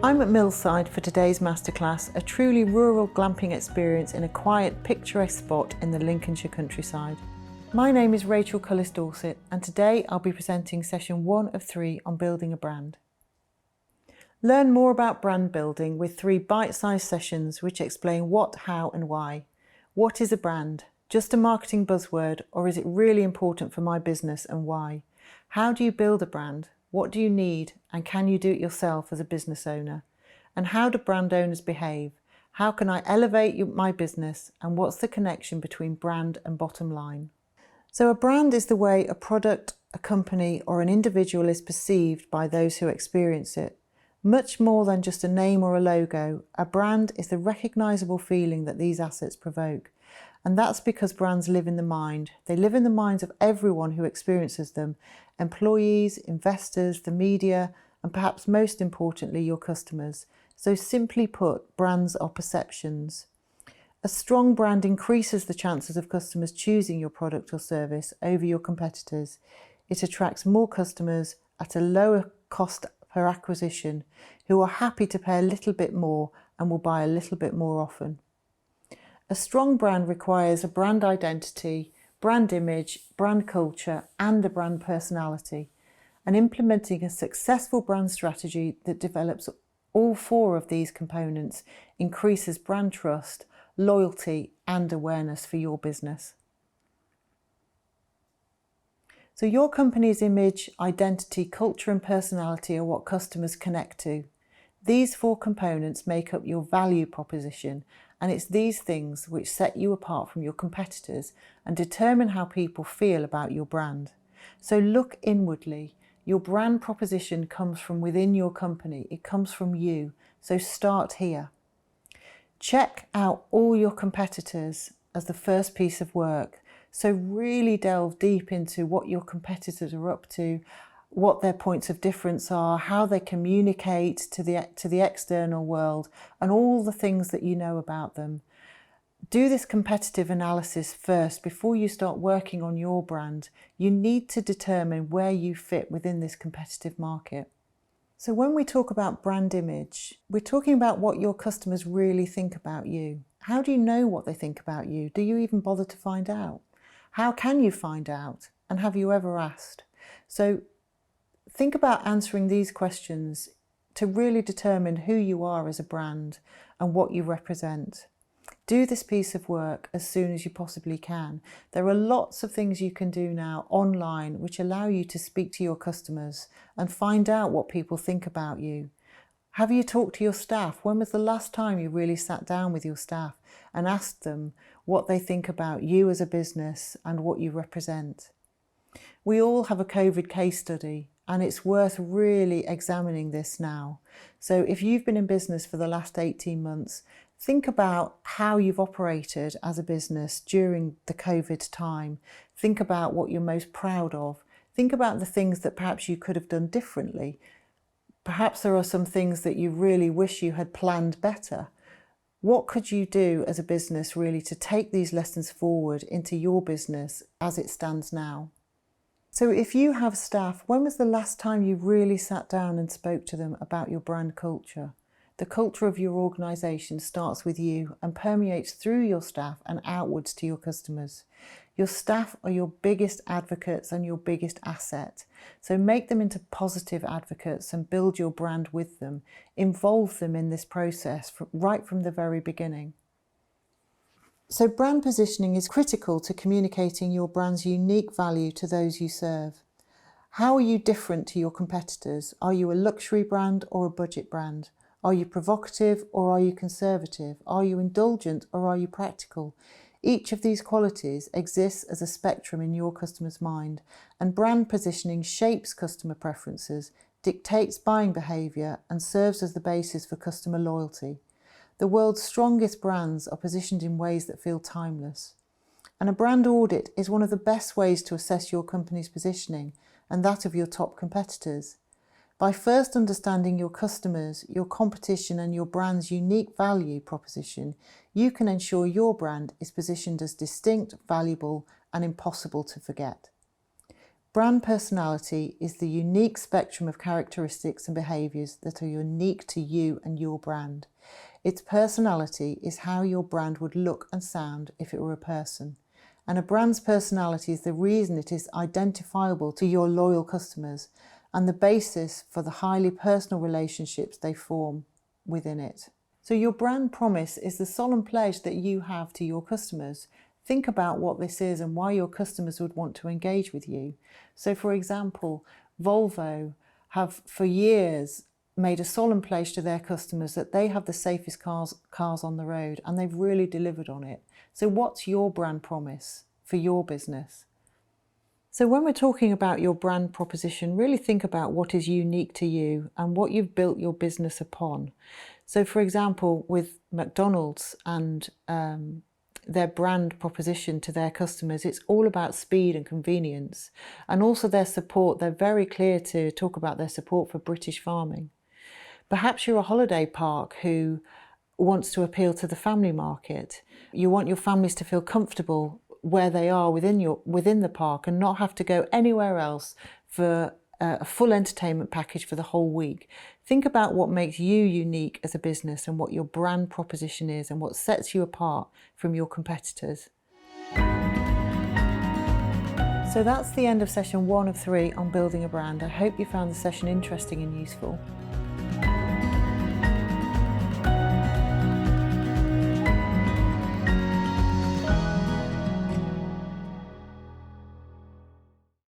I'm at Millside for today's masterclass, a truly rural glamping experience in a quiet, picturesque spot in the Lincolnshire countryside. My name is Rachel Cullis-Dorset, and today I'll be presenting session 1 of 3 on building a brand. Learn more about brand building with 3 bite-sized sessions which explain what, how and why. What is a brand? Just a marketing buzzword, or is it really important for my business, and why? How do you build a brand? What do you need, and can you do it yourself as a business owner? And how do brand owners behave? How can I elevate my business, and what's the connection between brand and bottom line? So a brand is the way a product, a company or an individual is perceived by those who experience it. Much more than just a name or a logo, a brand is the recognisable feeling that these assets provoke. And that's because brands live in the mind. They live in the minds of everyone who experiences them: employees, investors, the media, and perhaps most importantly, your customers. So simply put, brands are perceptions. A strong brand increases the chances of customers choosing your product or service over your competitors. It attracts more customers at a lower cost per acquisition, who are happy to pay a little bit more and will buy a little bit more often. A strong brand requires a brand identity, brand image, brand culture, and a brand personality. And implementing a successful brand strategy that develops all 4 of these components increases brand trust, loyalty, and awareness for your business. So your company's image, identity, culture, and personality are what customers connect to. These 4 components make up your value proposition, and it's these things which set you apart from your competitors and determine how people feel about your brand. So look inwardly. Your brand proposition comes from within your company. It comes from you. So start here. Check out all your competitors as the first piece of work. So really delve deep into what your competitors are up to, what their points of difference are, how they communicate to the external world, and all the things that you know about them. Do this competitive analysis first before you start working on your brand. You need to determine where you fit within this competitive market. So when we talk about brand image, we're talking about what your customers really think about you. How do you know what they think about you? Do you even bother to find out? How can you find out? And have you ever asked? So think about answering these questions to really determine who you are as a brand and what you represent. Do this piece of work as soon as you possibly can. There are lots of things you can do now online which allow you to speak to your customers and find out what people think about you. Have you talked to your staff? When was the last time you really sat down with your staff and asked them what they think about you as a business and what you represent? We all have a COVID case study, and it's worth really examining this now. So if you've been in business for the last 18 months, think about how you've operated as a business during the COVID time. Think about what you're most proud of. Think about the things that perhaps you could have done differently. Perhaps there are some things that you really wish you had planned better. What could you do as a business really to take these lessons forward into your business as it stands now? So if you have staff, when was the last time you really sat down and spoke to them about your brand culture? The culture of your organisation starts with you and permeates through your staff and outwards to your customers. Your staff are your biggest advocates and your biggest asset. So make them into positive advocates and build your brand with them. Involve them in this process right from the very beginning. So brand positioning is critical to communicating your brand's unique value to those you serve. How are you different to your competitors? Are you a luxury brand or a budget brand? Are you provocative or are you conservative? Are you indulgent or are you practical? Each of these qualities exists as a spectrum in your customer's mind, and brand positioning shapes customer preferences, dictates buying behaviour, and serves as the basis for customer loyalty. The world's strongest brands are positioned in ways that feel timeless. And a brand audit is one of the best ways to assess your company's positioning and that of your top competitors. By first understanding your customers, your competition, and your brand's unique value proposition, you can ensure your brand is positioned as distinct, valuable, and impossible to forget. Brand personality is the unique spectrum of characteristics and behaviours that are unique to you and your brand. Its personality is how your brand would look and sound if it were a person. And a brand's personality is the reason it is identifiable to your loyal customers and the basis for the highly personal relationships they form within it. So your brand promise is the solemn pledge that you have to your customers. Think about what this is and why your customers would want to engage with you. So for example, Volvo have for years made a solemn pledge to their customers that they have the safest cars on the road, and they've really delivered on it. So what's your brand promise for your business? So when we're talking about your brand proposition, really think about what is unique to you and what you've built your business upon. So for example, with McDonald's and their brand proposition to their customers, it's all about speed and convenience, and also their support. They're very clear to talk about their support for British farming. Perhaps you're a holiday park who wants to appeal to the family market. You want your families to feel comfortable where they are within the park and not have to go anywhere else for a full entertainment package for the whole week. Think about what makes you unique as a business and what your brand proposition is and what sets you apart from your competitors. So that's the end of session 1 of 3 on building a brand. I hope you found the session interesting and useful.